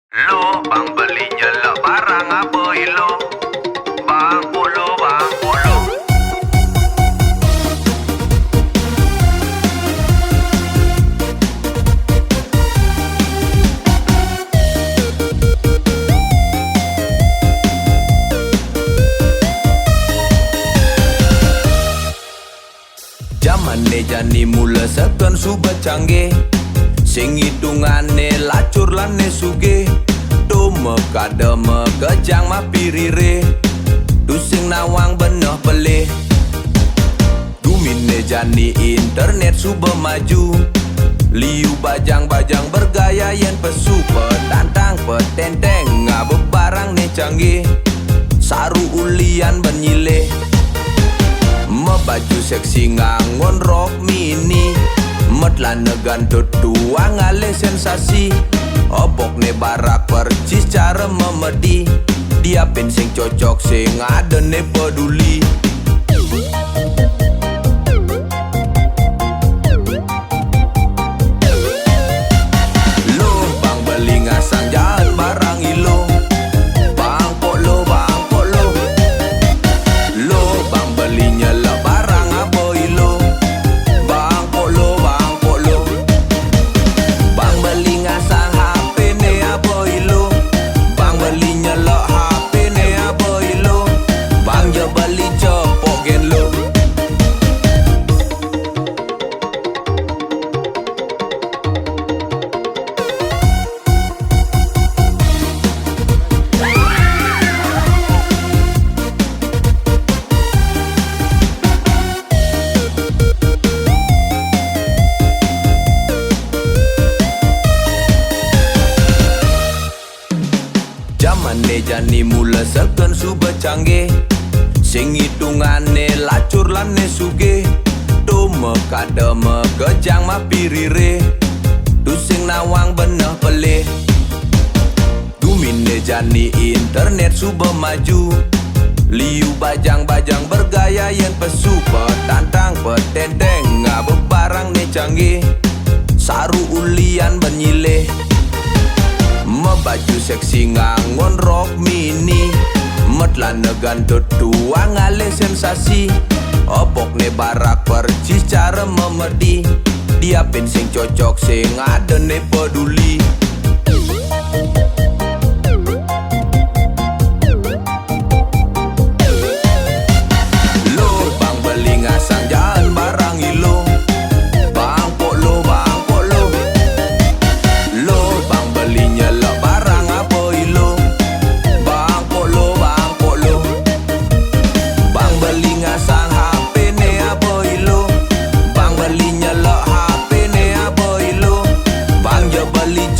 Lo bang belinya lah barang apa ilo? Bang polo, bang polo. Zaman jani mula seton suba canggih, sing hitungane lacur lane suge. Do mekade mekejang mapirire, du sing nawang beneh pelih. Dumine jani internet suba maju, liu bajang-bajang bergaya yen pesu. Petantang petenteng ngabe barang ne canggih, saru ulian benyileh. Baju seksi ngangon rok mini, metlane gantut tua ngale sensasi. Obok ne barak percis cara memedi, diapin sing cocok sing ada ne peduli. Lo bang beli ngasang jalan barang ilo, bang polo, bang polo. Lo bang belinya lah barang apa ilo, bang polo, bang polo. Bang beli ngasang HP ne apa ilo, bang belinya lah HP ne apa ilo. Bang je beli cepok gen lo. Zaman jani mula seken suba canggih, sing hitungane lacur lane suge. Do mekade mekejang mapirire, du sing nawang beneh pelih. Dumine jani internet suba maju, liu bajang-bajang bergaya yen pesu. Petantang petenteng ngabe barang ne canggih, saru ulian benyileh. Baju seksi ngangon rok mini, metlane gantut tua ngale sensasi. Obok ne barak percis cara memedi, diapin sing cocok sing ada ne peduli. Lo bang beli ngasang jalan barang ilo, bang polo, bang polo. Lo bang belinya lah barang apa ilo, bang polo, bang polo. Bang beli ngasang HP ne apa ilo, bang belinya lah HP ne apa ilo. Bang je beli